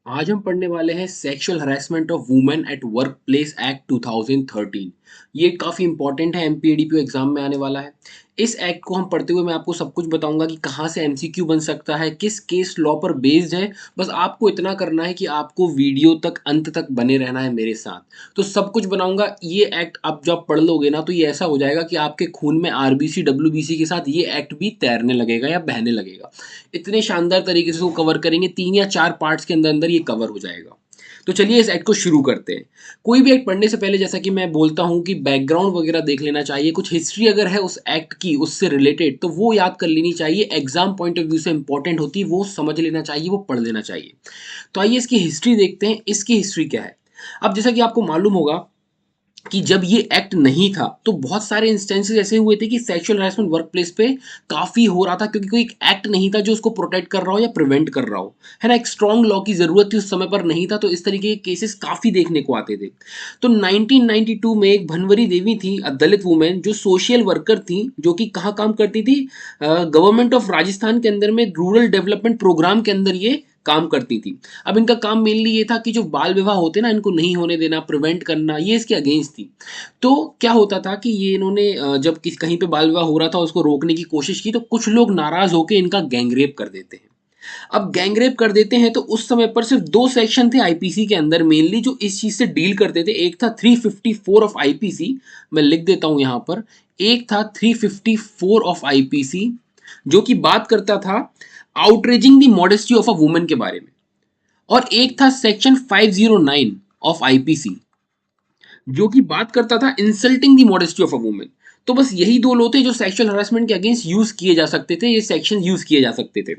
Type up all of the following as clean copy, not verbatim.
आज हम पढ़ने वाले हैं sexual harassment of women at work place act 2013। ये काफ़ी इंपॉर्टेंट है, एमपीएडीपीओ एग्जाम में आने वाला है। इस एक्ट को हम पढ़ते हुए मैं आपको सब कुछ बताऊंगा कि कहाँ से एमसीक्यू बन सकता है, किस केस लॉ पर बेस्ड है। बस आपको इतना करना है कि आपको वीडियो तक अंत तक बने रहना है मेरे साथ। तो सब कुछ बनाऊंगा। ये एक्ट आप जब पढ़ लोगे ना तो ये ऐसा हो जाएगा कि आपके खून में आरबीसी डब्ल्यूबीसी के साथ ये एक्ट भी तैरने लगेगा या बहने लगेगा। इतने शानदार तरीके से इसको कवर करेंगे, 3 या 4 पार्ट्स के अंदर ये कवर हो जाएगा। तो चलिए इस एक्ट को शुरू करते हैं। कोई भी एक्ट पढ़ने से पहले जैसा कि मैं बोलता हूँ कि बैकग्राउंड वगैरह देख लेना चाहिए, कुछ हिस्ट्री अगर है उस एक्ट की उससे रिलेटेड तो वो याद कर लेनी चाहिए, एग्जाम पॉइंट ऑफ व्यू से इंपॉर्टेंट होती है, वो समझ लेना चाहिए, वो पढ़ लेना चाहिए। तो आइए इसकी हिस्ट्री देखते हैं, इसकी हिस्ट्री क्या है। अब जैसा कि आपको मालूम होगा कि जब ये एक्ट नहीं था तो बहुत सारे इंस्टेंसेस ऐसे हुए थे कि सेक्सुअल हरासमेंट वर्क प्लेस पे काफ़ी हो रहा था, क्योंकि कोई एक एक्ट नहीं था जो उसको प्रोटेक्ट कर रहा हो या प्रिवेंट कर रहा हो, है ना। एक स्ट्रॉन्ग लॉ की ज़रूरत थी, उस समय पर नहीं था, तो इस तरीके के केसेस काफ़ी देखने को आते थे। तो 1992 में एक भनवरी देवी थी, दलित वुमेन जो सोशल वर्कर थी, जो कि कहाँ काम करती थी, गवर्नमेंट ऑफ राजस्थान के अंदर में रूरल डेवलपमेंट प्रोग्राम के अंदर ये काम करती थी। अब इनका काम मेनली ये था कि जो बाल विवाह होते ना इनको नहीं होने देना, प्रिवेंट करना, ये इसके अगेंस्ट थी। तो क्या होता था कि ये इन्होंने जब कहीं पे बाल विवाह हो रहा था उसको रोकने की कोशिश की, तो कुछ लोग नाराज होकर इनका गैंगरेप कर देते हैं। अब गैंगरेप कर देते हैं तो उस समय पर सिर्फ दो सेक्शन थे आईपीसी के अंदर मेनली जो इस चीज से डील करते थे। एक था 354 ऑफ आईपीसी, मैं लिख देता हूं यहां पर। एक था 354 ऑफ आईपीसी जो कि बात करता था outraging the modesty of a woman के बारे में, और एक था सेक्शन 509 ऑफ आईपीसी जो कि बात करता था insulting the modesty of a woman. तो बस यही दो लॉ थे जो सेक्सुअल हरासमेंट के अगेंस्ट यूज किए जा सकते थे, ये सेक्शन यूज किए जा सकते थे।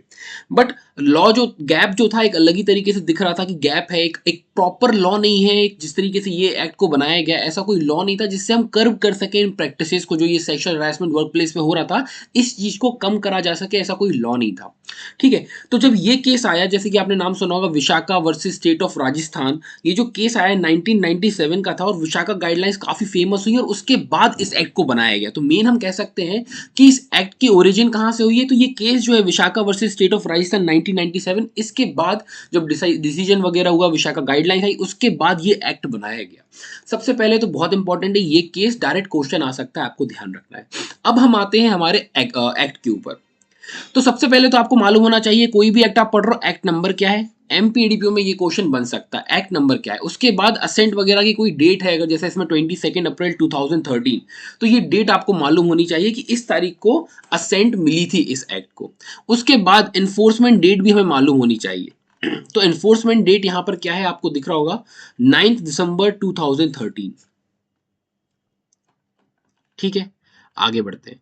बट लॉ जो गैप जो था एक अलग ही तरीके से दिख रहा था कि गैप है, एक प्रॉपर लॉ नहीं है। एक जिस तरीके से ये एक्ट को बनाया गया ऐसा कोई लॉ नहीं था जिससे हम कर्व कर सके इन प्रैक्टिसेस को, जो ये सेक्सुअल हरासमेंट वर्क प्लेस में हो रहा था, इस चीज को कम करा जा सके, ऐसा कोई लॉ नहीं था। ठीक है। तो जब ये केस आया, जैसे कि आपने नाम सुना होगा Vishakha versus state of Rajasthan, ये जो केस आया 1997 का था और विशाखा गाइडलाइंस काफी फेमस हुई और उसके बाद इस एक्ट को बनाया गया। तो मेन हम कह सकते हैं कि इस एक्ट की ओरिजिन कहां से हुई है, तो ये केस जो है Vishakha versus state of Rajasthan 1997, इसके बाद जब डिसीजन वगैरह हुआ, विशाखा गाइडलाइंस आई, उसके बाद ये एक्ट बनाया गया। सबसे पहले तो बहुत इंपॉर्टेंट है, ये केस डायरेक्ट क्वेश्चन आ सकता है, आपको ध्यान रखना है। अब हम आते हैं हमारे एक्ट के ऊपर। तो सबसे पहले तो आपको मालूम होना चाहिए, कोई भी एक्ट आप पढ़ रहे हो एक्ट नंबर क्या है। एमपीडीपीओ में ये क्वेश्चन बन सकता है, एक्ट नंबर क्या है। उसके बाद असेंट वगैरह की कोई डेट है, अगर जैसे इसमें 22 अप्रैल 2013, तो ये डेट आपको मालूम होनी चाहिए कि इस तारीख को असेंट मिली थी इस एक्ट को। उसके बाद इन्फोर्समेंट डेट भी हमें मालूम होनी चाहिए। तो इन्फोर्समेंट डेट यहां पर क्या है, आपको दिख रहा होगा 9 दिसंबर 2013। ठीक है, आगे बढ़ते हैं।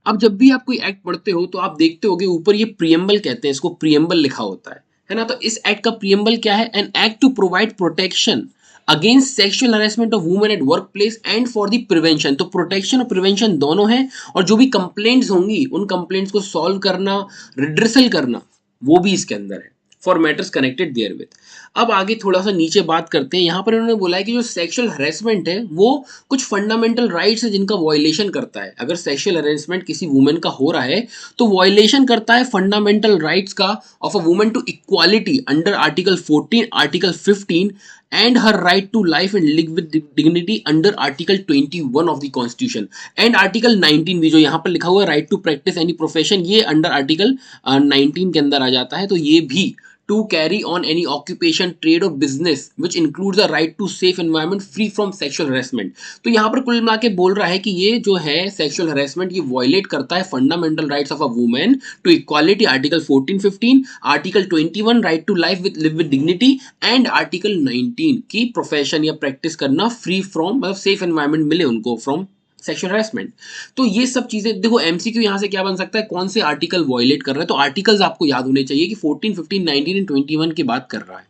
अब जब भी आप कोई एक्ट पढ़ते हो तो आप देखते होगे ऊपर ये प्रियम्बल कहते हैं, इसको प्रियम्बल लिखा होता है ना। तो इस एक्ट का प्रियम्बल क्या है, an act to provide protection against sexual harassment of women at work place and for the prevention. तो प्रोटेक्शन और प्रिवेंशन दोनों है, और जो भी कंप्लेंट्स होंगी उन कंप्लेंट्स को सॉल्व करना, रिड्रेसल करना, वो भी इसके अंदर है, for matters connected therewith. अब आगे थोड़ा सा नीचे बात करते हैं। यहाँ पर इन्होंने बोला है कि जो सेक्सुअल हरेसमेंट है वो कुछ फंडामेंटल राइट्स है जिनका वॉयलेशन करता है। अगर सेक्सुअल हरेसमेंट किसी वुमेन का हो रहा है तो वॉयलेशन करता है फंडामेंटल राइट्स का of a woman to equality under article 14, article 15 and her right to life and live with dignity under article 21 of the constitution and article 19 भी जो यहाँ पर लिखा हुआ है right to practice any profession, ये under article 19 के अंदर आ जाता है। तो ये भी to carry on any occupation, trade or business which includes a right to safe environment free from sexual harassment। तो यहाँ पर कुल मिला के बोल रहा है कि ये जो है सेक्सुअल हरेसमेंट ये वायलेट करता है fundamental rights of a women to equality, article 14, 15, article 21 right to life with live with dignity and article 19 की प्रोफेशन या प्रैक्टिस करना फ्री फ्रॉम, मतलब सेफ एनवायरमेंट मिले उनको फ्रॉम सेक्सुअल हरासमेंट। तो ये सब चीजें देखो, एमसीक्यू यहां से क्या बन सकता है, कौन से आर्टिकल वॉयलेट कर रहा है। तो आर्टिकल्स आपको याद होने चाहिए कि 14, 15, 19 एंड 21 की बात कर रहा है।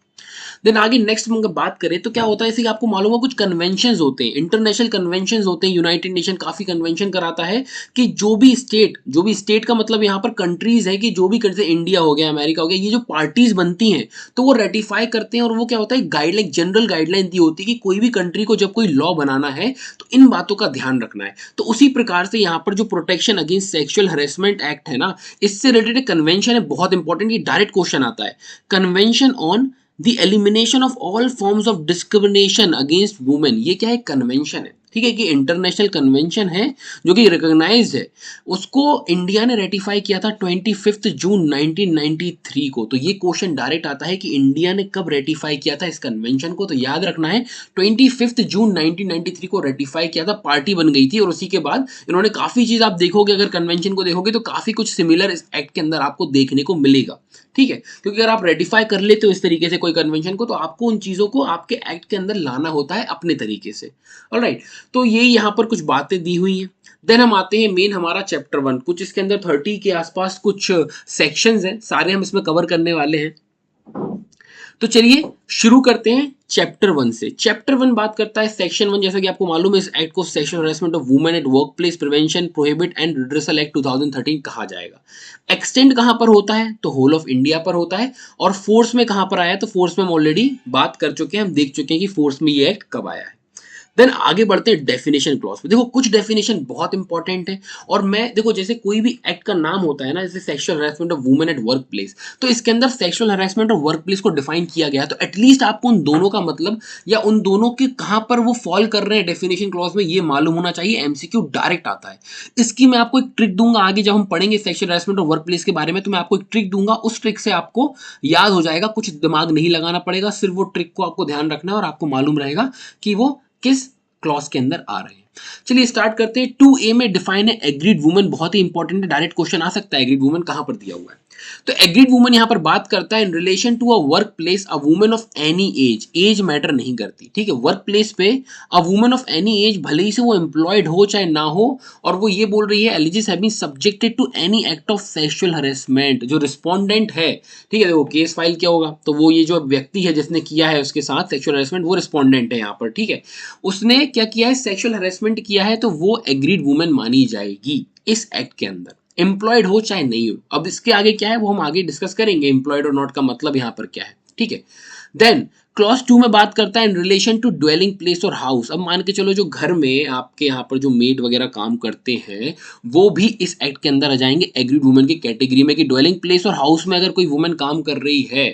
देन आगे नेक्स्ट हम अगर बात करें तो क्या होता है, जैसे कि आपको मालूम हो कुछ कन्वेंशंस होते हैं, इंटरनेशनल कन्वेंशंस होते हैं, यूनाइटेड नेशन काफी कन्वेंशन कराता है कि जो भी स्टेट का मतलब यहाँ पर कंट्रीज है कि जो भी जैसे इंडिया हो गया, अमेरिका हो गया, ये जो पार्टीज बनती हैं तो वो रेटिफाई करते हैं और वो क्या होता है गाइडलाइन, जनरल गाइडलाइन दी होती है कि कोई भी कंट्री को जब कोई लॉ बनाना है तो इन बातों का ध्यान रखना है। तो उसी प्रकार से यहाँ पर जो protection against sexual harassment act है ना, इससे रिलेटेड कन्वेंशन है, बहुत इंपॉर्टेंट, ये डायरेक्ट क्वेश्चन आता है। Convention on the elimination of all forms of discrimination against women, ये क्या है, कन्वेंशन है, ठीक है, कि इंटरनेशनल कन्वेंशन है जो कि रिकॉग्नाइज्ड है। उसको इंडिया ने रेटिफाई किया था 25 जून 1993 को। तो ये क्वेश्चन डायरेक्ट आता है कि इंडिया ने कब रेटिफाई किया था इस कन्वेंशन को, तो याद रखना है 25 जून 1993 को रेटिफाई किया था, पार्टी बन गई थी। और उसी के बाद इन्होंने काफी चीज, आप देखोगे अगर कन्वेंशन को देखोगे तो काफी कुछ सिमिलर इस एक्ट के अंदर आपको देखने को मिलेगा, ठीक है, क्योंकि अगर आप रेटिफाई कर लेते हो इस तरीके से कोई कन्वेंशन को तो आपको उन चीजों को आपके एक्ट के अंदर लाना होता है अपने तरीके से। ऑलराइट, तो ये यहाँ पर कुछ बातें दी हुई हैं। देन हम आते हैं मेन हमारा चैप्टर 1, कुछ इसके अंदर 30 के आसपास कुछ सेक्शंस हैं, सारे हम इसमें कवर करने वाले हैं। तो चलिए शुरू करते हैं चैप्टर 1 से। चैप्टर 1 बात करता है सेक्शन 1, जैसा कि आपको मालूम है इस एक्ट को sexual harassment of women at work place prevention prohibit and redressal act 2013 कहा जाएगा। एक्सटेंड कहां पर होता है, तो होल ऑफ इंडिया पर होता है। और फोर्स में कहां पर आया, तो फोर्स में हम ऑलरेडी बात कर चुके हैं, हम देख चुके हैं कि फोर्स में ये एक्ट कब आया है। देन आगे बढ़ते हैं डेफिनेशन क्लॉज पे। देखो कुछ डेफिनेशन बहुत इंपॉर्टेंट है, और मैं देखो जैसे कोई भी एक्ट का नाम होता है ना, जैसे sexual harassment of women at work place, तो इसके अंदर sexual harassment of work place को डिफाइन किया गया है, तो एटलीस्ट आपको उन दोनों का मतलब या उन दोनों के कहां पर वो फॉल कर रहे हैं डेफिनेशन क्लॉज में, ये मालूम होना चाहिए। एमसीक्यू डायरेक्ट आता है। इसकी मैं आपको एक ट्रिक दूंगा आगे जब हम पढ़ेंगे sexual harassment of work place के बारे में, तो मैं आपको एक ट्रिक दूंगा, उस ट्रिक से आपको याद हो जाएगा, कुछ दिमाग नहीं लगाना पड़ेगा, सिर्फ वो ट्रिक को आपको ध्यान रखना है और आपको मालूम रहेगा कि वो किस क्लॉज के अंदर आ रहे हैं। चलिए स्टार्ट करते हैं। 2A में डिफाइन है एग्रीड वुमन, बहुत ही इंपॉर्टेंट है, डायरेक्ट क्वेश्चन आ सकता है एग्रीड वुमन कहां पर दिया हुआ है। तो एग्रीड वुमन यहां पर बात करता है in relation to a work place a woman of any age, age matter नहीं करती, ठीक है, वर्क प्लेस पे a woman of any age, भले ही से वो एम्प्लॉयड हो चाहे ना हो, और वो ये बोल रही है alleges have been subjected to any act of sexual harassment. जो रिस्पोंडेंट है, ठीक है, देखो केस फाइल क्या होगा, तो वो ये जो व्यक्ति है जिसने किया है उसके साथ सेक्सुअल हरेसमेंट, वो रिस्पोंडेंट है यहाँ पर, ठीक है, उसने क्या किया है, सेक्सुअल हरेसमेंट किया है, तो वो एग्रीड वुमन मानी जाएगी इस एक्ट के अंदर, एम्प्लॉयड हो चाहे नहीं हो। अब इसके आगे क्या है वो हम आगे डिस्कस करेंगे, एम्प्लॉयड और नॉट का मतलब यहाँ पर क्या है, ठीक है। देन क्लॉज 2 में बात करता है in relation to dwelling place और हाउस। अब मान के चलो जो घर में आपके यहाँ पर जो मेड वगैरह काम करते हैं वो भी इस एक्ट के अंदर आ जाएंगे एग्रीड वुमन की कैटेगरी में, कि ड्वेलिंग प्लेस और हाउस में अगर कोई वुमन काम कर रही है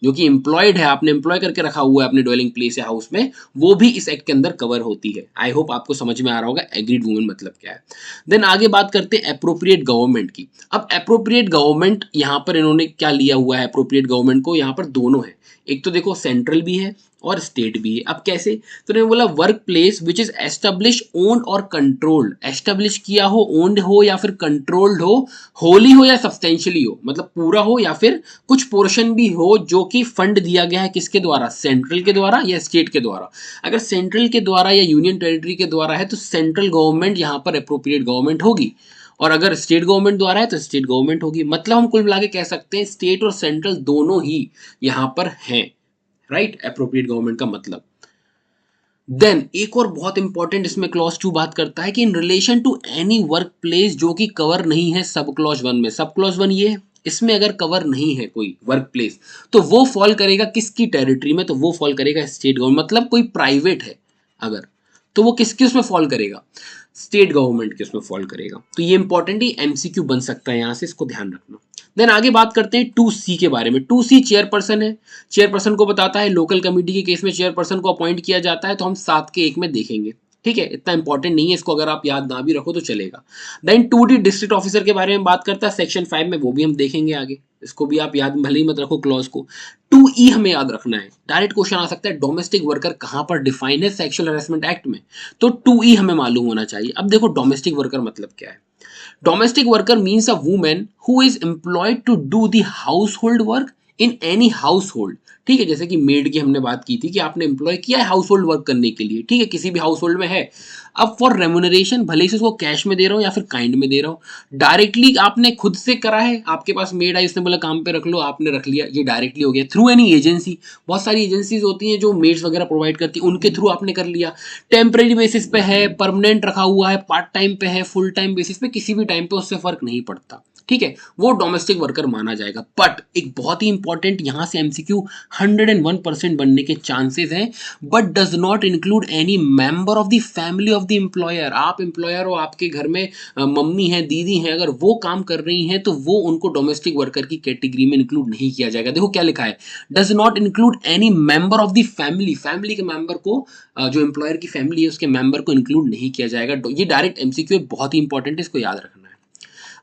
जो कि एम्प्लॉयड है, आपने एम्प्लॉय करके रखा हुआ है अपने ड्वेलिंग प्लेस या हाउस में, वो भी इस एक्ट के अंदर कवर होती है। आई होप आपको समझ में आ रहा होगा एग्रीड वुमन मतलब क्या है। देन आगे बात करते हैं अप्रोप्रिएट गवर्नमेंट की। अब अप्रोप्रिएट गवर्नमेंट यहाँ पर इन्होंने क्या लिया हुआ है, अप्रोप्रिएट गवर्नमेंट को यहाँ पर दोनों है, एक तो देखो सेंट्रल भी है और स्टेट भी है। अब कैसे, तो उन्होंने बोला work place which is establish owned और कंट्रोल्ड, एस्टेब्लिश किया हो, ओन्ड हो या फिर कंट्रोल्ड हो, होली हो या सब्सटेंशियली हो, मतलब पूरा हो या फिर कुछ पोर्शन भी हो, जो कि फंड दिया गया है किसके द्वारा, सेंट्रल के द्वारा या स्टेट के द्वारा। अगर सेंट्रल के द्वारा या यूनियन टेरिटरी के द्वारा है तो सेंट्रल गवर्नमेंट यहाँ पर अप्रोप्रिएट गवर्नमेंट होगी, और अगर स्टेट गवर्नमेंट द्वारा है तो स्टेट गवर्नमेंट होगी। मतलब हम कुल मिला के कह सकते हैं स्टेट और सेंट्रल दोनों ही यहाँ पर हैं, राइट, अप्रोप्रिएट गवर्नमेंट का मतलब। देन एक और बहुत इंपॉर्टेंट इसमें क्लॉज 2 बात करता है कि in relation to any work place, जो कि कवर नहीं है सब क्लॉज 1 में। सब क्लॉज 1 ये है, इसमें अगर कवर नहीं है कोई वर्क प्लेस तो वो फॉल करेगा किसकी टेरिटरी में, तो वो फॉल करेगा स्टेट गवर्नमेंट। मतलब कोई प्राइवेट है अगर, तो वो किसके उसमें फॉल करेगा, स्टेट गवर्नमेंट के उसमें फॉल करेगा। तो ये इंपॉर्टेंट ही एमसीक्यू बन सकता है यहाँ से, इसको ध्यान रखना। देन आगे बात करते हैं 2C के बारे में। 2C चेयरपर्सन है, चेयरपर्सन को बताता है लोकल कमेटी के केस में चेयरपर्सन को अपॉइंट किया जाता है, तो हम 7 के 1 में देखेंगे, ठीक है, इतना इंपॉर्टेंट नहीं है, इसको अगर आप याद ना भी रखो तो चलेगा। देन 2D डिस्ट्रिक्ट ऑफिसर के बारे में बात करता है सेक्शन 5 में, वो भी हम देखेंगे आगे, इसको भी आप याद भले ही मत रखो क्लॉज को। 2E हमें याद रखना है, डायरेक्ट क्वेश्चन आ सकता है डोमेस्टिक वर्कर कहां पर डिफाइन है सेक्सुअल हरेसमेंट एक्ट में, तो 2E हमें मालूम होना चाहिए। अब देखो डोमेस्टिक वर्कर मतलब क्या है। Domestic worker means a women who is employed to do the household work in any household, ठीक है, जैसे कि मेड की हमने बात की थी कि आपने एम्प्लॉय किया है हाउस होल्ड वर्क करने के लिए, ठीक है, किसी भी हाउस होल्ड में है। अब फॉर रेम्युनरेशन, भले ही से उसको कैश में दे रहा हो या फिर काइंड में दे रहा हो, डायरेक्टली आपने खुद से करा है, आपके पास मेड आई, उसने बोला काम पे रख लो, आपने रख लिया, ये डायरेक्टली हो गया। थ्रू एनी एजेंसी, बहुत सारी एजेंसीज होती हैं जो मेड्स वगैरह प्रोवाइड करती हैं, उनके थ्रू आपने कर लिया। टेम्परेरी बेसिस पे है, परमानेंट रखा हुआ है, पार्ट टाइम पे है, फुल टाइम बेसिस पे, किसी भी टाइम पे उससे फर्क नहीं पड़ता, ठीक है, वो डोमेस्टिक वर्कर माना जाएगा। बट एक बहुत ही इंपॉर्टेंट यहां से एमसीक्यू 101% बनने के चांसेस हैं, but does not include any member of the family of the employer. आप एम्प्लॉयर हो, आपके घर में मम्मी है, दीदी है, अगर वो काम कर रही हैं तो वो उनको डोमेस्टिक वर्कर की कैटेगरी में इंक्लूड नहीं किया जाएगा। देखो क्या लिखा है, does not include any member of the family, family के मेंबर को, जो एम्प्लॉयर की फैमिली है उसके मेंबर को इंक्लूड नहीं किया जाएगा। ये डायरेक्ट एमसीक्यू है, बहुत ही इंपॉर्टेंट है, इसको याद रखना है।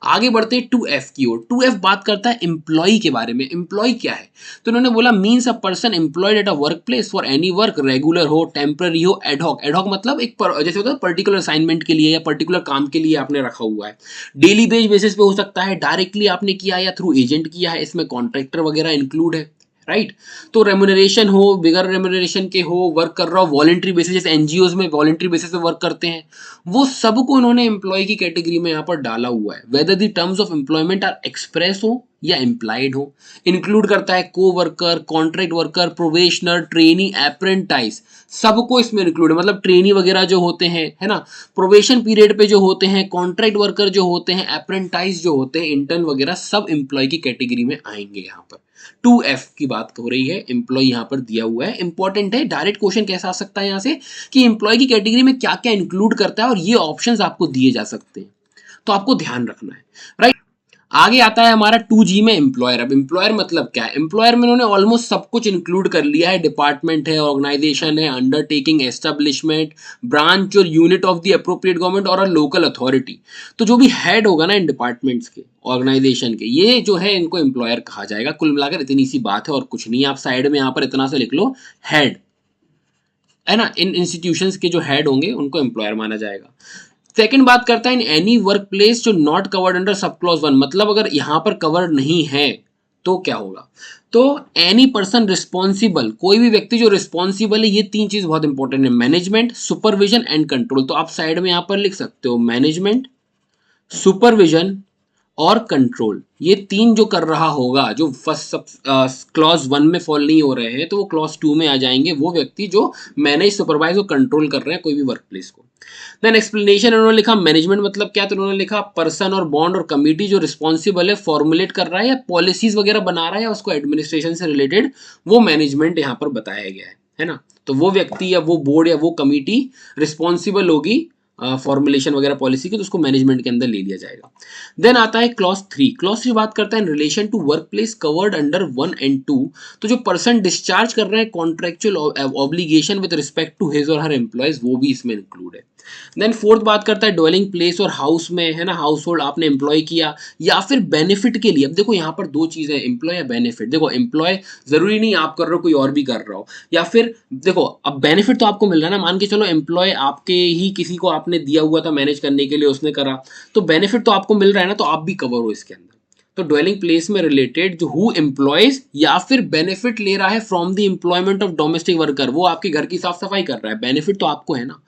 आगे बढ़ते हैं 2F की ओर। 2F बात करता है एम्प्लॉय के बारे में। एम्प्लॉय क्या है, तो उन्होंने बोला means a person employed at a work place for any work, regular हो, टेम्पररी हो, एडहॉक। एडहॉक मतलब एक जैसे होता है पर्टिकुलर असाइनमेंट के लिए या पर्टिकुलर काम के लिए आपने रखा हुआ है। डेली बेसिस पे हो सकता है, डायरेक्टली आपने किया या थ्रू एजेंट किया है, इसमें कॉन्ट्रैक्टर वगैरह इंक्लूड है, राइट। तो रेम्युनरेशन हो, बिगर रेम्युनरेशन के हो, वर्क कर रहा हो वॉलंटरी बेसिस, जैसे एनजीओज में वॉलंटरी बेसिस पे वर्क करते हैं, वो सबको उन्होंने एम्प्लॉय की कैटेगरी में यहाँ पर डाला हुआ है। Whether the terms of employment are express हो या इम्प्लाइड हो, इंक्लूड करता है coworker, contract worker, probationer, trainee, apprentice, सबको इसमें इंक्लूड है। मतलब ट्रेनी वगैरह जो होते हैं, है ना, प्रोबेशन पीरियड पे जो होते हैं, कॉन्ट्रैक्ट वर्कर जो होते हैं, अप्रेंटाइज जो होते हैं, इंटर्न वगैरह, सब एम्प्लॉय की कैटेगरी में आएंगे यहाँ पर। 2F की बात हो रही है, एम्प्लॉय यहाँ पर दिया हुआ है, इंपॉर्टेंट है। डायरेक्ट क्वेश्चन कैसा आ सकता है यहाँ से कि एम्प्लॉय की कैटेगरी में क्या क्या इंक्लूड करता है, और ये ऑप्शंस आपको दिए जा सकते हैं, तो आपको ध्यान रखना है, राइट। आगे आता है हमारा 2G में एम्प्लॉयर। अब एम्प्लॉयर मतलब क्या है, एम्प्लॉयर में उन्होंने ऑलमोस्ट सब कुछ इंक्लूड कर लिया है। डिपार्टमेंट है, ऑर्गेनाइजेशन है, अंडरटेकिंग, एस्टेब्लिशमेंट, ब्रांच और unit of the appropriate government और अ लोकल अथॉरिटी। तो जो भी हेड होगा ना इन डिपार्टमेंट्स के, ऑर्गेनाइजेशन के, ये जो है इनको एम्प्लॉयर कहा जाएगा। कुल मिलाकर इतनी सी बात है और कुछ नहीं। आप साइड में यहाँ पर इतना सा लिख लो, हेड, है ना, इन इंस्टीट्यूशंस के जो हेड होंगे उनको एम्प्लॉयर माना जाएगा। सेकंड बात करता है इन एनी वर्क प्लेस जो not covered under sub clause 1, मतलब अगर यहां पर कवर्ड नहीं है तो क्या होगा, तो एनी पर्सन रिस्पॉन्सिबल, कोई भी व्यक्ति जो रिस्पॉन्सिबल है, ये तीन चीज बहुत इंपॉर्टेंट है, मैनेजमेंट, सुपरविजन एंड कंट्रोल। तो आप साइड में यहां पर लिख सकते हो मैनेजमेंट, सुपरविजन और कंट्रोल। ये तीन जो कर रहा होगा, जो फर्स्ट क्लॉज 1 में फॉल नहीं हो रहे हैं, तो वो क्लॉज 2 में आ जाएंगे, वो व्यक्ति जो मैनेज, सुपरवाइज और कंट्रोल कर रहे हैं कोई भी वर्क प्लेस को। देन एक्सप्लेनेशन उन्होंने लिखा मैनेजमेंट मतलब क्या, तो उन्होंने लिखा पर्सन और बॉन्ड और कमिटी जो रिस्पॉन्सिबल है, फॉर्मुलेट कर रहा है या पॉलिसीज वगैरह बना रहा है या उसको एडमिनिस्ट्रेशन से रिलेटेड, वो मैनेजमेंट यहाँ पर बताया गया है ना। तो वो व्यक्ति या वो बोर्ड या वो कमिटी रिस्पॉन्सिबल होगी फॉर्मुलेशन वगैरह पॉलिसी की, तो उसको मैनेजमेंट के अंदर ले लिया जाएगा। देन आता है क्लॉज 3। क्लॉज 3 बात करता है in relation to work place covered under 1 and 2। तो जो पर्सन डिस्चार्ज कर रहे हैं contractual obligation with respect to his और हर एम्प्लॉयज, वो भी इसमें इंक्लूड है। देन फोर्थ बात करता है ड्वेलिंग प्लेस और हाउस में, है ना, हाउस होल्ड आपने एम्प्लॉय किया या फिर बेनिफिट के लिए। अब देखो यहाँ पर दो चीजें, एम्प्लॉय या बेनिफिट। देखो एम्प्लॉय जरूरी नहीं आप कर रहे हो, कोई और भी कर रहा हो, या फिर देखो अब बेनिफिट तो आपको मिल रहा है ना, मान के चलो एम्प्लॉय आपके ही किसी को आपने दिया हुआ था मैनेज करने के लिए, उसने करा, तो बेनिफिट तो आपको मिल रहा है ना, तो आप भी कवर हो इसके अंदर। तो ड्वेलिंग प्लेस में रिलेटेड जो हु एम्प्लॉयज या फिर बेनिफिट ले रहा है from the employment of domestic worker, वो आपके घर की साफ सफाई कर रहा है, बेनिफिट तो आपको है ना।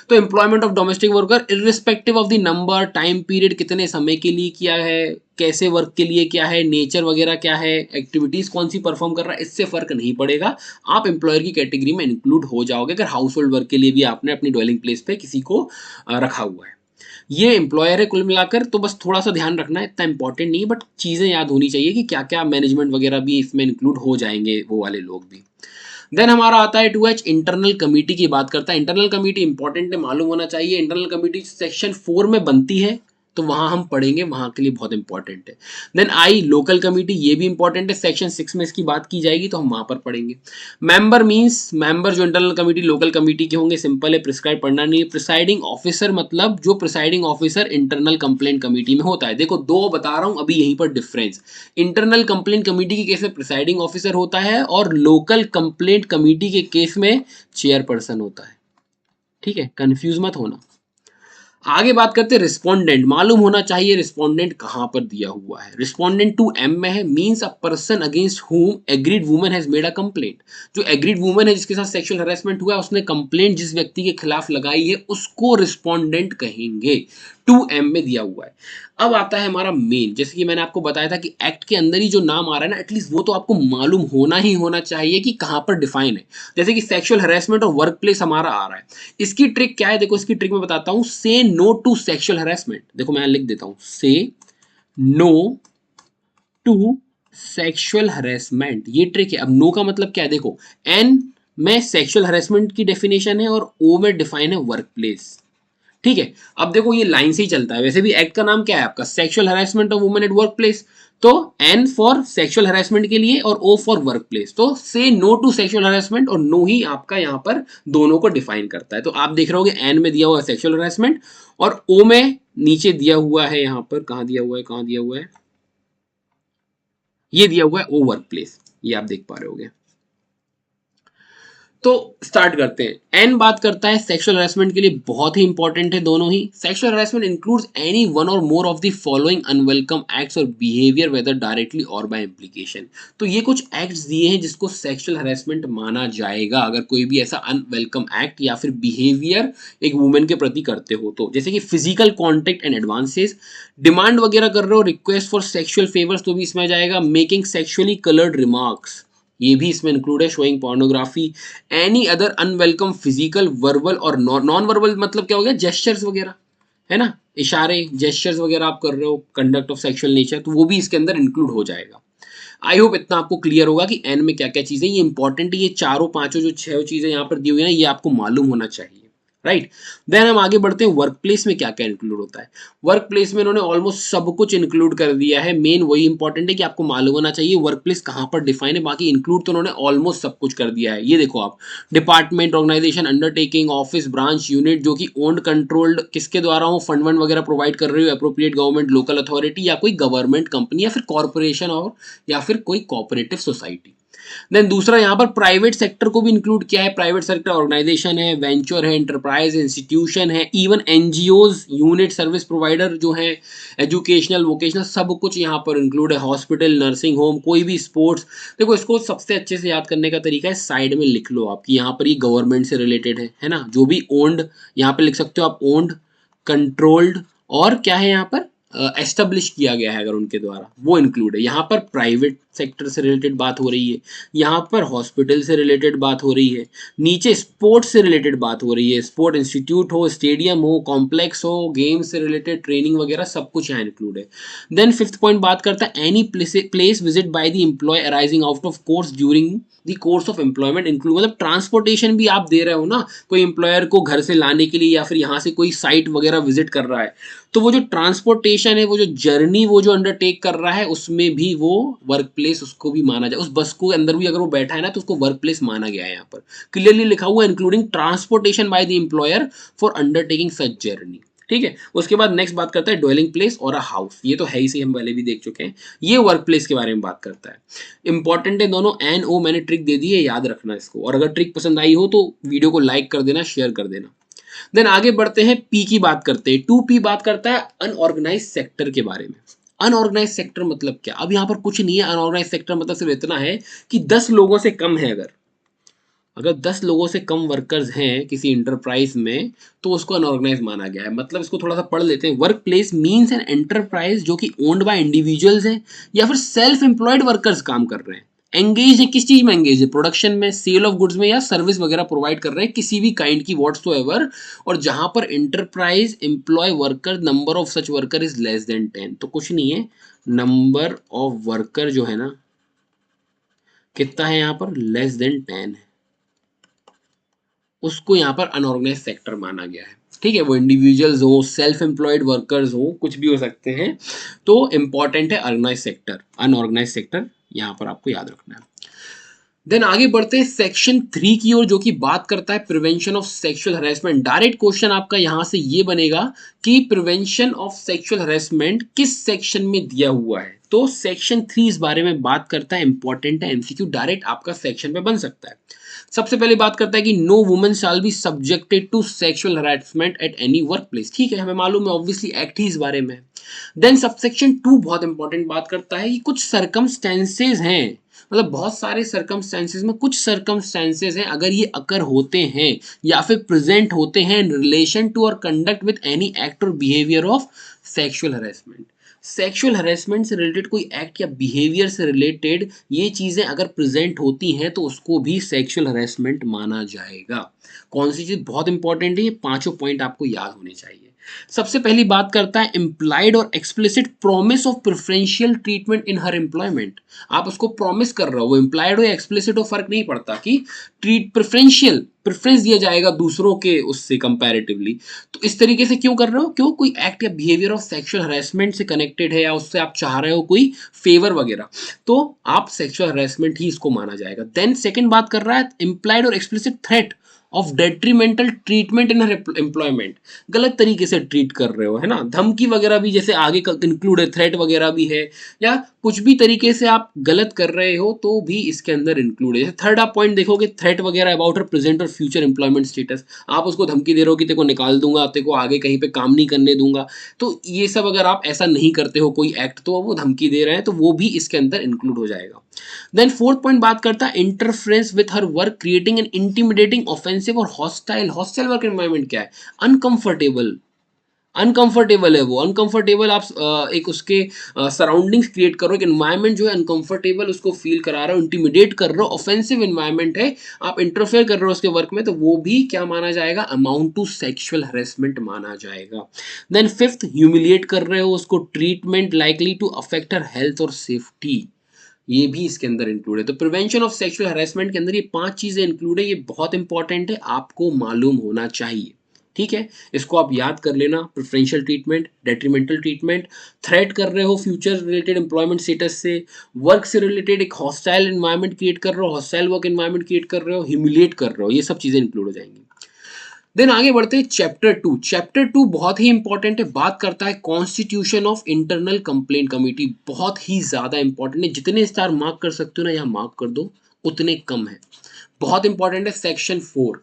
तो employment of domestic worker irrespective of the number, time period, कितने समय के लिए किया है, कैसे वर्क के लिए क्या है, नेचर वगैरह क्या है, एक्टिविटीज कौन सी परफॉर्म कर रहा है, इससे फर्क नहीं पड़ेगा, आप एम्प्लॉयर की कैटेगरी में इंक्लूड हो जाओगे अगर हाउस होल्ड वर्क के लिए भी आपने अपनी ड्वेलिंग प्लेस पे किसी को रखा हुआ है। ये एम्प्लॉयर है कुल मिलाकर, तो बस थोड़ा सा ध्यान रखना है, इतना इंपॉर्टेंट नहीं है, बट चीज़ें याद होनी चाहिए कि क्या क्या मैनेजमेंट वगैरह भी इसमें इंक्लूड हो जाएंगे, वो वाले लोग भी। देन हमारा आता है 2H, इंटरनल कमिटी की बात करता है। इंटरनल कमिटी इंपॉर्टेंट है, मालूम होना चाहिए। इंटरनल कमिटी सेक्शन 4 में बनती है, तो वहां हम पढ़ेंगे, वहां के लिए बहुत इंपॉर्टेंट है। देन आई, लोकल कमिटी, ये भी इंपॉर्टेंट है, सेक्शन 6 में इसकी बात की जाएगी, तो हम वहां पर पढ़ेंगे। मेंबर मींस, मेंबर जो इंटरनल कमिटी लोकल कमिटी के होंगे, सिंपल है, प्रिस्क्राइब पढ़ना नहीं है। प्रिसाइडिंग ऑफिसर मतलब जो presiding officer internal complaint committee में होता है। देखो दो बता रहा हूं अभी यहीं पर डिफरेंस, इंटरनल कंप्लेंट कमिटी के केस में प्रिसाइडिंग ऑफिसर होता है और लोकल कंप्लेंट कमिटी के केस में चेयरपर्सन होता है, ठीक है, कंफ्यूज मत होना। आगे बात करते हैं रिस्पोंडेंट। मालूम होना चाहिए रिस्पोंडेंट कहां पर दिया हुआ है। रिस्पोंडेंट टू एम में है, मींस अ पर्सन अगेंस्ट हुम agreed woman has made a complaint. जो एग्रीड वुमन है जिसके साथ सेक्सुअल हरासमेंट हुआ है, उसने कंप्लेंट जिस व्यक्ति के खिलाफ लगाई है उसको रिस्पोंडेंट कहेंगे। टू एम में दिया हुआ है। अब आता है हमारा मेन, जैसे कि मैंने आपको बताया था कि एक्ट के अंदर ही जो नाम आ रहा है ना, एटलीस्ट वो तो आपको मालूम होना ही होना चाहिए कि कहां पर डिफाइन है। जैसे कि सेक्सुअल हरासमेंट और वर्क प्लेस हमारा आ रहा है। इसकी ट्रिक क्या है, देखो इसकी ट्रिक मैं बताता हूं। से नो टू सेक्सुअल हरासमेंट, देखो मैं लिख देता हूं, से नो टू सेक्सुअल हरेसमेंट, ये ट्रिक है। अब नो का मतलब क्या है, देखो एन में सेक्सुअल हरेसमेंट की डेफिनेशन है और ओ में डिफाइन है वर्क प्लेस। ठीक है, अब देखो ये लाइन से ही चलता है। वैसे भी एक्ट का नाम क्या है आपका, sexual harassment of women at work place. तो एन फॉर सेक्सुअल हरासमेंट के लिए और ओ फॉर वर्क प्लेस। तो से नो टू सेक्सुअल हरासमेंट और नो ही आपका यहाँ पर दोनों को डिफाइन करता है। तो आप देख रहे होगे एन में दिया हुआ है सेक्सुअल हरासमेंट और ओ में नीचे दिया हुआ है, यहाँ पर कहाँ दिया हुआ है, कहाँ दिया हुआ है, ये दिया हुआ है ओ वर्क प्लेस। ये आप देख पा रहे होगे। तो स्टार्ट करते हैं। एन बात करता है सेक्सुअल हरासमेंट के लिए, बहुत ही इंपॉर्टेंट है दोनों ही। Sexual harassment includes any one or more of the following unwelcome acts or behaviour whether directly or by implication. तो ये कुछ एक्ट्स दिए हैं जिसको सेक्सुअल हरासमेंट माना जाएगा अगर कोई भी ऐसा अनवेलकम एक्ट या फिर बिहेवियर एक वुमेन के प्रति करते हो तो। जैसे कि physical contact and advances, demand वगैरह कर रहे हो, रिक्वेस्ट फॉर सेक्सुअल फेवर्स तो भी इसमें आ जाएगा, मेकिंग सेक्सुअली कलर्ड रिमार्क्स ये भी इसमें इंक्लूड है, showing pornography, any other unwelcome physical verbal और नॉन वर्बल मतलब क्या हो गया, जेस्चर्स वगैरह, है ना, इशारे जेस्चर्स वगैरह आप कर रहे हो, कंडक्ट ऑफ सेक्सुअल नेचर, तो वो भी इसके अंदर इंक्लूड हो जाएगा। आई होप इतना आपको क्लियर होगा कि एन में क्या क्या चीजें, ये इंपॉर्टेंट है, ये चारों पांचों जो छह चीजें यहाँ पर दी हुई है ना, ये आपको मालूम होना चाहिए। राइट, देन हम आगे बढ़ते हैं वर्क प्लेस में क्या क्या इंक्लूड होता है। वर्क प्लेस में इन्होंने ऑलमोस्ट सब कुछ इंक्लूड कर दिया है। मेन वही इंपॉर्टेंट है कि आपको मालूम होना चाहिए वर्क प्लेस कहाँ पर डिफाइन है, बाकी इंक्लूड तो उन्होंने ऑलमोस्ट सब कुछ कर दिया है। ये देखो आप, department, organisation, undertaking, office, branch, unit जो कि ओन्ड कंट्रोल्ड किसके द्वारा हो, फंड वंड वगैरह प्रोवाइड कर रही हो, अप्रोप्रिएट गवर्नमेंट, लोकल अथॉरिटी या कोई गवर्नमेंट कंपनी या फिर कॉर्पोरेशन और या फिर कोई कोऑपरेटिव सोसाइटी। देन दूसरा यहाँ पर प्राइवेट सेक्टर को भी इंक्लूड किया है। प्राइवेट सेक्टर ऑर्गेनाइजेशन है, वेंचर है, एंटरप्राइज, इंस्टीट्यूशन है, even NGOs, unit, service provider जो है, एजुकेशनल, वोकेशनल, सब कुछ यहाँ पर इंक्लूड है। हॉस्पिटल, नर्सिंग होम, कोई भी स्पोर्ट्स। देखो इसको सबसे अच्छे से याद करने का तरीका है, साइड में लिख लो आप कि यहाँ पर ये गवर्नमेंट से रिलेटेड है ना, जो भी ओन्ड, यहाँ पे लिख सकते हो आप ओन्ड, कंट्रोल्ड और क्या है यहाँ पर एस्टेब्लिश किया गया है अगर उनके द्वारा, वो इंक्लूड है। यहाँ पर प्राइवेट सेक्टर से रिलेटेड बात हो रही है, यहाँ पर हॉस्पिटल से रिलेटेड बात हो रही है, नीचे स्पोर्ट्स से रिलेटेड बात हो रही है, स्पोर्ट इंस्टीट्यूट हो, स्टेडियम हो, कॉम्प्लेक्स हो, गेम्स से रिलेटेड ट्रेनिंग वगैरह सब कुछ यहाँ इंक्लूड है। देन फिफ्थ पॉइंट बात करता है any place visit by the employee arising out of course during the course of employment include, मतलब ट्रांसपोर्टेशन भी आप दे रहे हो ना, कोई एम्प्लॉयर को घर से लाने के लिए या फिर यहाँ से कोई साइट वगैरह विजिट कर रहा है, तो वो जो ट्रांसपोर्टेशन है, वो जो जर्नी वो जो अंडरटेक कर रहा है, उसमें भी वो वर्क प्लेस उसको भी माना जाए। उस बस को अंदर भी अगर वो बैठा है ना, तो उसको वर्क प्लेस माना गया है। यहाँ पर क्लियरली लिखा हुआ है including transportation by the employer for undertaking such journey. ठीक है, उसके बाद नेक्स्ट बात करता है ड्वेलिंग प्लेस और अ हाउस, ये तो है ही, से हम पहले भी देख चुके हैं। ये वर्क प्लेस के बारे में बात करता है। इंपॉर्टेंट है दोनों, एन ओ मैंने ट्रिक दे दी है, याद रखना इसको, और अगर ट्रिक पसंद आई हो तो वीडियो को लाइक कर देना, शेयर कर देना। देन आगे बढ़ते हैं, पी की बात करते हैं। 2P बात करता है अनऑर्गेनाइज सेक्टर के बारे में। अनऑर्गेनाइज सेक्टर मतलब क्या, अब यहाँ पर कुछ नहीं है। अनऑर्गेनाइज सेक्टर मतलब सिर्फ इतना है कि 10 लोगों से कम है, अगर 10 लोगों से कम वर्कर्स हैं किसी इंटरप्राइज में, तो उसको अनऑर्गेनाइज माना गया है। मतलब इसको थोड़ा सा पढ़ लेते हैं। Work place means an enterprise जो कि ओन्ड बाय इंडिविजुअल्स है या फिर सेल्फ एम्प्लॉयड वर्कर्स काम कर रहे हैं। एंगेज है, किस चीज में एंगेज है, प्रोडक्शन में, सेल ऑफ गुड्स में या सर्विस वगैरह प्रोवाइड कर रहे हैं किसी भी काइंड की व्हाट्सोएवर, और जहां पर enterprise employ worker, number of such worker is less than 10, तो कुछ नहीं है, नंबर ऑफ वर्कर जो है ना, कितना है यहाँ पर, लेस देन 10 है, उसको यहाँ पर अनऑर्गेनाइज सेक्टर माना गया है। ठीक है, वो इंडिविजुअल्स हो, सेल्फ एम्प्लॉयड वर्कर्स हो, कुछ भी हो सकते हैं। तो इंपॉर्टेंट है ऑर्गेनाइज सेक्टर, अनऑर्गेनाइज सेक्टर यहाँ पर आपको याद रखना है। देन आगे बढ़ते हैं सेक्शन 3 की ओर, जो कि बात करता है prevention of sexual harassment. Direct question आपका यहां से ये बनेगा कि प्रिवेंशन ऑफ सेक्सुअल हरेसमेंट किस सेक्शन में दिया हुआ है। तो सेक्शन 3 इस बारे में बात करता है, इंपॉर्टेंट है, एमसीक्यू डायरेक्ट आपका सेक्शन पे बन सकता है। सबसे पहले बात करता है कि no woman shall be subjected to sexual harassment at any work place. ठीक है, हमें मालूम है, ऑब्वियसली एक्ट ही इस बारे में है। देन सबसेक्शन 2 बहुत इंपॉर्टेंट बात करता है कि कुछ सर्कमस्टेंसेज हैं, मतलब बहुत सारे सर्कमस्टेंसेज में कुछ सर्कमस्टेंसेज हैं, अगर ये अकर होते हैं या फिर प्रेजेंट होते हैं इन रिलेशन टू और कंडक्ट विद एनी एक्ट और behaviour of sexual harassment. Sexual harassment से रिलेटेड कोई एक्ट या बिहेवियर से रिलेटेड ये चीजें अगर प्रेजेंट होती हैं तो उसको भी सेक्सुअल हरेसमेंट माना जाएगा। कौन सी चीज बहुत इंपॉर्टेंट है, ये पांचों पॉइंट आपको याद होने चाहिए। सबसे पहली बात करता है इम्प्लाइड और explicit promise of preferential treatment in her employment. आप उसको प्रॉमिस कर रहे हो, वो इम्प्लाइड हो या एक्सप्लिसिट हो फर्क नहीं पड़ता, कि ट्रीट प्रेफरेंशियल प्रेफरेंस दिया जाएगा दूसरों के उससे कंपैरेटिवली। तो इस तरीके से क्यों कर रहे हो, क्यों कोई एक्ट या बिहेवियर ऑफ सेक्सुअल हरेसमेंट से कनेक्टेड है या उससे आप चाह रहे हो कोई फेवर वगैरह, तो आप सेक्सुअल हरेसमेंट ही इसको माना जाएगा। देन सेकंड बात कर रहा है इम्प्लाइड और explicit threat of detrimental treatment in employment. गलत तरीके से ट्रीट कर रहे हो, है ना, धमकी वगैरह भी जैसे आगे इंक्लूड है, थ्रेट वगैरह भी है, या कुछ भी तरीके से आप गलत कर रहे हो तो भी इसके अंदर इंक्लूड है। जैसे थर्ड आप पॉइंट देखोगे, थ्रेट वगैरह अबाउट हर प्रेजेंट और फ्यूचर एम्प्लॉयमेंट स्टेटस। आप उसको धमकी दे रहे हो कि तेरे को निकाल दूंगा, तेरे को आगे कहीं पे काम नहीं करने दूंगा, तो ये सब अगर आप ऐसा नहीं करते हो कोई एक्ट, तो वो धमकी दे रहे हैं, तो वो भी इसके अंदर इंक्लूड हो जाएगा। देन फोर्थ पॉइंट बात करता है interference with her work creating an intimidating offensive और हॉस्टाइल। हॉस्टाइल वर्क एनवायरनमेंट क्या है, अनकंफर्टेबल। अनकंफर्टेबल है वो, अनकंफर्टेबल आप एक उसके सराउंडिंग्स क्रिएट करो, एक एनवायरनमेंट जो है अनकंफर्टेबल उसको फील करा रहे हो, इंटिमिडेट कर रहे हो, ऑफेंसिव एनवायरनमेंट है, आप इंटरफेयर कर रहे हो उसके वर्क में, तो वो भी क्या माना जाएगा, अमाउंट टू सेक्सुअल हरेसमेंट माना जाएगा। देन फिफ्थ, ह्यूमिलिएट कर रहे हो उसको, treatment likely to affect her health और सेफ्टी, ये भी इसके अंदर इंक्लूड है। तो प्रिवेंशन ऑफ सेक्सुअल हरेसमेंट के अंदर ये 5 चीजें इंक्लूड है, ये बहुत इंपॉर्टेंट है, आपको मालूम होना चाहिए। ठीक है, इसको आप याद कर लेना। Preferential treatment, detrimental treatment, threat कर रहे हो फ्यूचर रिलेटेड एम्प्लॉयमेंट स्टेटस से, वर्क से रिलेटेड एक हॉस्टाइल एनवायरनमेंट क्रिएट कर रहे हो, हॉस्टाइल वर्क एनवायरनमेंट क्रिएट कर रहे हो, ह्यूमिलिएट कर रहे हो, ये सब चीजें इंक्लूड हो जाएंगी। देन आगे बढ़ते हैं चैप्टर 2। चैप्टर 2 बहुत ही इंपॉर्टेंट है, बात करता है constitution of internal complaint committee. बहुत ही ज्यादा इंपॉर्टेंट है, जितने स्टार मार्क कर सकते हो ना यहाँ मार्क कर दो, उतने कम है। बहुत इंपॉर्टेंट है सेक्शन 4।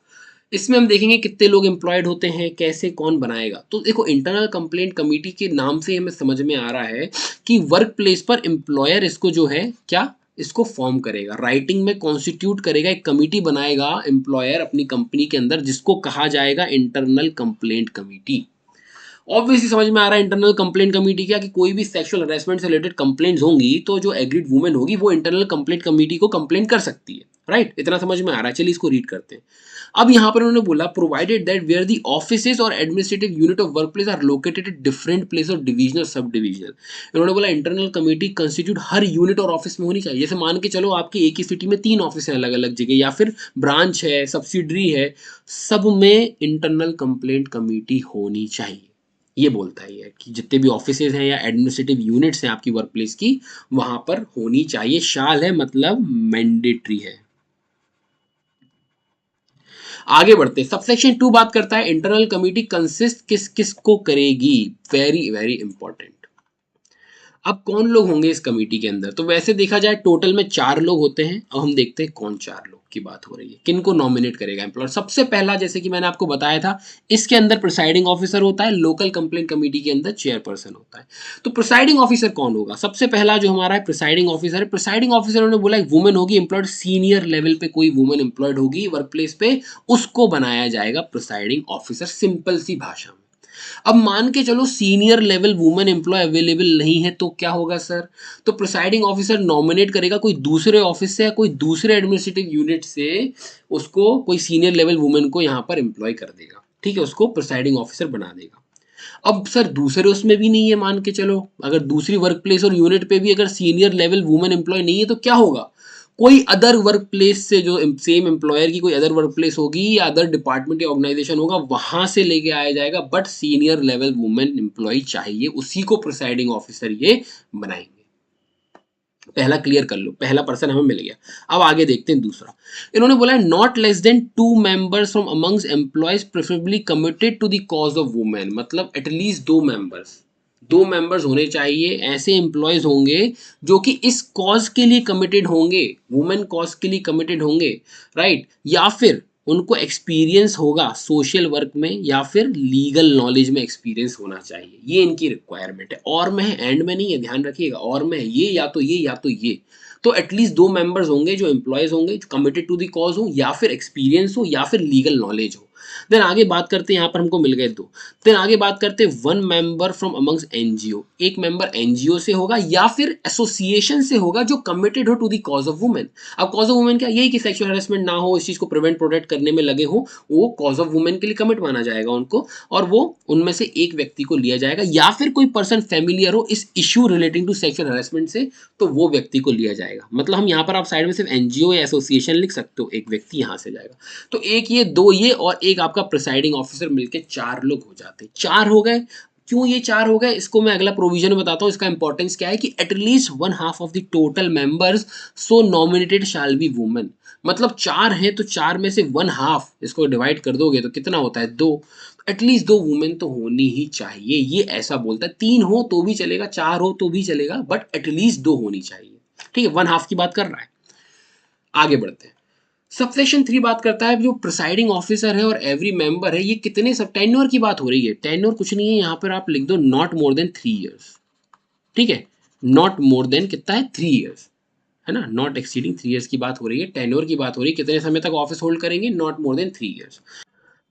इसमें हम देखेंगे कितने लोग एम्प्लॉयड होते हैं, कैसे कौन बनाएगा। तो देखो, इंटरनल कंप्लेंट कमेटी के नाम से हमें समझ में आ रहा है कि वर्क प्लेस पर एम्प्लॉयर इसको जो है क्या, इसको फॉर्म करेगा, राइटिंग में कॉन्स्टिट्यूट करेगा, एक कमिटी बनाएगा एम्प्लॉयर अपनी कंपनी के अंदर, जिसको कहा जाएगा इंटरनल कंप्लेंट कमिटी। ऑब्वियसली समझ में आ रहा है इंटरनल कंप्लेंट कमेटी क्या, कि कोई भी सेक्सुअल हरेसमेंट से रिलेटेड कंप्लेंट्स होंगी तो जो एग्रीड वुमेन होगी वो इंटरनल कंप्लेंट कमेटी को कंप्लेंट कर सकती है। राइट, इतना समझ में आ रहा है। चलिए इसको रीड करते हैं। अब यहाँ पर उन्होंने बोला provided that where the offices और administrative unit of work place are located at different place of divisional sub divisional. इन्होंने बोला इंटरनल कमेटी कंस्टिट्यूट हर यूनिट और ऑफिस में होनी चाहिए। जैसे मान के चलो आपकी एक ही सिटी में 3 ऑफिस हैं अलग अलग जगह, या फिर ब्रांच है, सब्सिडरी है, सब में इंटरनल कंप्लेंट कमेटी होनी चाहिए। ये बोलता है ये कि जितने भी ऑफिसेज हैं या एडमिनिस्ट्रेटिव यूनिट्स हैं आपकी वर्क प्लेस की, वहां पर होनी चाहिए। शाल है मतलब मैंडेटरी है। आगे बढ़ते, सबसेक्शन 2 बात करता है इंटरनल कमिटी कंसिस्ट किस किस को करेगी। Very very important. अब कौन लोग होंगे इस कमेटी के अंदर, तो वैसे देखा जाए टोटल में 4 लोग होते हैं। अब हम देखते हैं कौन 4 लोग की बात हो रही है, किन को नॉमिनेट करेगा एम्प्लॉयर। सबसे पहला, जैसे कि मैंने आपको बताया था, इसके अंदर प्रिसाइडिंग ऑफिसर होता है, लोकल कंप्लेंट कमेटी के अंदर चेयरपर्सन होता है। तो प्रिसाइडिंग ऑफिसर कौन होगा, सबसे पहला जो हमारा है प्रिसाइडिंग ऑफिसर है। प्रिसाइडिंग ऑफिसर उन्होंने बोला एक वुमेन होगी एम्प्लॉयड, सीनियर लेवल पे कोई वुमेन एम्प्लॉयड होगी वर्क प्लेस पे, उसको बनाया जाएगा प्रिसाइडिंग ऑफिसर, सिंपल सी भाषा में। अब मान के चलो senior level women employee available नहीं है, तो क्या होगा सर, तो प्रिसाइडिंग ऑफिसर नॉमिनेट करेगा कोई दूसरे ऑफिस से या कोई दूसरे एडमिनिस्ट्रेटिव यूनिट से, उसको कोई सीनियर लेवल वुमेन को यहाँ पर एम्प्लॉय कर देगा। ठीक है, उसको प्रिसाइडिंग ऑफिसर बना देगा। अब सर दूसरे उसमें भी नहीं है, मान के चलो अगर दूसरी वर्क प्लेस और यूनिट पे भी अगर सीनियर लेवल वुमेन एम्प्लॉय नहीं है, तो क्या होगा, कोई अदर वर्क प्लेस से, जो सेम एम्प्लॉयर की कोई अदर वर्क प्लेस होगी या अदर डिपार्टमेंट या ऑर्गेनाइजेशन होगा, वहां से लेके आया जाएगा, but senior level women employee चाहिए, उसी को प्रिसाइडिंग ऑफिसर ये बनाएंगे। पहला क्लियर कर लो, पहला पर्सन हमें मिल गया। अब आगे देखते हैं दूसरा। इन्होंने बोला है not less than 2 members from amongst employees preferably committed to the cause of women, मतलब एटलीस्ट 2 मेंबर्स। 2 मेंबर्स होने चाहिए, ऐसे एम्प्लॉइज़ होंगे जो कि इस कॉज़ के लिए कमिटेड होंगे, वुमेन कॉज़ के लिए कमिटेड होंगे, राइट? या फिर उनको एक्सपीरियंस होगा सोशल वर्क में या फिर लीगल नॉलेज में एक्सपीरियंस होना चाहिए। ये इनकी रिक्वायरमेंट है। और में है, एंड में नहीं है, ध्यान रखिएगा। और में है, ये या तो ये या तो ये। तो एटलीस्ट 2 मेंबर्स होंगे जो एम्प्लॉइज़ होंगे, जो कमिटेड टू द कॉज़ हो या फिर एक्सपीरियंस हो या फिर लीगल नॉलेज हो। देन आगे बात करते हैं, यहाँ पर हमको मिल गए 2। देन आगे बात करते हैं 1 मेंबर फ्रॉम अमंग्स एनजीओ। एक मेंबर एनजीओ से होगा या फिर एसोसिएशन से होगा जो कमिटेड हो to the cause of women. अब कॉज ऑफ वुमेन क्या, यही कि सेक्सुअल हैरेसमेंट ना हो, इस चीज को प्रिवेंट प्रोटेक्ट करने में लगे हो, वो कॉज ऑफ वुमेन के लिए कमिट माना जाएगा उनको, और वो उनमें से एक व्यक्ति को लिया जाएगा, या फिर कोई पर्सन फेमिलियर हो इस issue relating to sexual harassment से, तो वो व्यक्ति को लिया जाएगा। मतलब हम यहाँ पर आप साइड में सिर्फ एनजीओ या एसोसिएशन लिख सकते हो, एक व्यक्ति यहाँ से जाएगा। तो एक ये, दो ये, और एक आपका प्रिसाइडिंग ऑफिसर मिलके 4 लोग हो जाते हैं। 4 हो गए। क्यों ये 4 हो गए, इसको मैं अगला प्रोविजन बताता हूँ। इसका इंपॉर्टेंस क्या है कि at least 1/2 of the total members so nominated shall be women. मतलब 4 हैं तो 4 में से 1/2 इसको डिवाइड कर दोगे तो कितना होता है, 2। एटलीस्ट 2 वुमेन तो होनी ही चाहिए, ये ऐसा बोलता है। 3 हो तो भी चलेगा, 4 हो तो भी चलेगा, बट एटलीस्ट 2 होनी चाहिए। ठीक है, 1/2 की बात कर रहा है। आगे बढ़ते हैं। सबसेक्शन 3 बात करता है जो प्रिसाइडिंग ऑफिसर है और एवरी मेंबर है, ये कितने सब टेन्योर की बात हो रही है। टेन्योर कुछ नहीं है, यहाँ पर आप लिख दो नॉट मोर देन 3 इयर्स। ठीक है, नॉट मोर देन कितना है, 3 इयर्स, है ना, नॉट एक्सीडिंग 3 इयर्स की बात हो रही है। टेन्योर की बात हो रही है, कितने समय तक ऑफिस होल्ड करेंगे, नॉट मोर देन 3 इयर्स।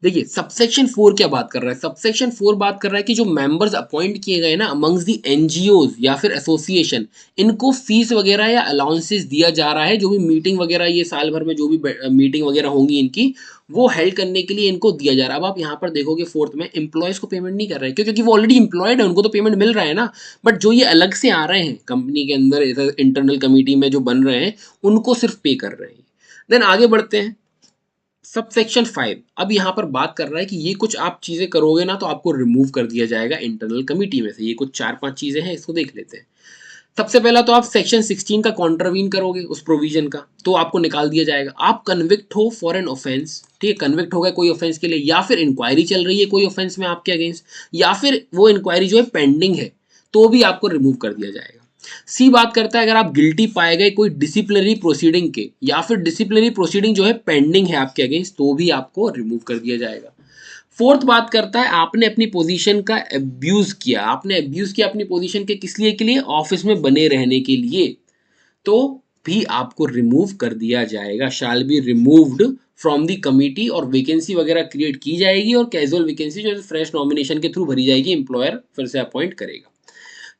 देखिए सबसेक्शन 4 क्या बात कर रहा है, सबसेक्शन 4 बात कर रहा है कि जो मेंबर्स अपॉइंट किए गए ना अमंग्स दी एनजीओज या फिर एसोसिएशन, इनको फीस वगैरह या अलाउंसेस दिया जा रहा है। जो भी मीटिंग वगैरह ये साल भर में जो भी मीटिंग वगैरह होंगी इनकी, वो हेल्ड करने के लिए इनको दिया जा रहा है। अब आप यहाँ पर देखोगे फोर्थ में एम्प्लॉयज को पेमेंट नहीं कर रहे हैं, क्योंकि वो ऑलरेडी एम्प्लॉयड है, उनको तो पेमेंट मिल रहा है ना। बट जो ये अलग से आ रहे हैं कंपनी के अंदर इंटरनल कमिटी में जो बन रहे हैं, उनको सिर्फ पे कर रहे हैं। देन आगे बढ़ते हैं। सबसेक्शन 5 अब यहाँ पर बात कर रहा है कि ये कुछ आप चीजें करोगे ना तो आपको रिमूव कर दिया जाएगा इंटरनल कमिटी में से। ये कुछ 4-5 चीजें हैं, इसको देख लेते हैं। सबसे पहला तो आप सेक्शन 16 का कॉन्ट्रावीन करोगे उस प्रोविजन का, तो आपको निकाल दिया जाएगा। आप कन्विक्ट हो फॉर एन ऑफेंस, ठीक है, कन्विक्ट हो गए कोई ऑफेंस के लिए, या फिर इंक्वायरी चल रही है कोई ऑफेंस में आपके अगेंस्ट, या फिर वो इंक्वायरी जो है पेंडिंग है, तो भी आपको रिमूव कर दिया जाएगा। सी बात करता है अगर आप गिल्टी पाए गए कोई डिसिप्लिनरी प्रोसीडिंग के, या फिर डिसिप्लिनरी प्रोसीडिंग जो है पेंडिंग है आपके अगेंस्ट, तो भी आपको रिमूव कर दिया जाएगा। फोर्थ बात करता है आपने अपनी पोजीशन का अब्यूज किया, आपने अब्यूज किया अपनी पोजीशन के, किस लिए के लिए, ऑफिस में बने रहने के लिए, तो भी आपको रिमूव कर दिया जाएगा। Shall be removed from the committee, और वैकेंसी वगैरह क्रिएट की जाएगी, और कैजुअल वैकेंसी जो है फ्रेश नॉमिनेशन के थ्रू भरी जाएगी, एम्प्लॉयर फिर से अपॉइंट करेगा।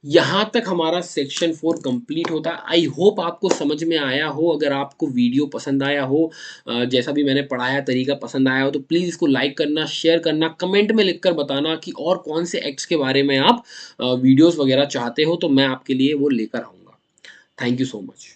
यहाँ तक हमारा सेक्शन 4 कंप्लीट होता है। आई होप आपको समझ में आया हो। अगर आपको वीडियो पसंद आया हो, जैसा भी मैंने पढ़ाया तरीका पसंद आया हो, तो प्लीज़ इसको लाइक करना, शेयर करना, कमेंट में लिखकर बताना कि और कौन से एक्ट्स के बारे में आप वीडियोस वगैरह चाहते हो, तो मैं आपके लिए वो लेकर आऊँगा। Thank you so much.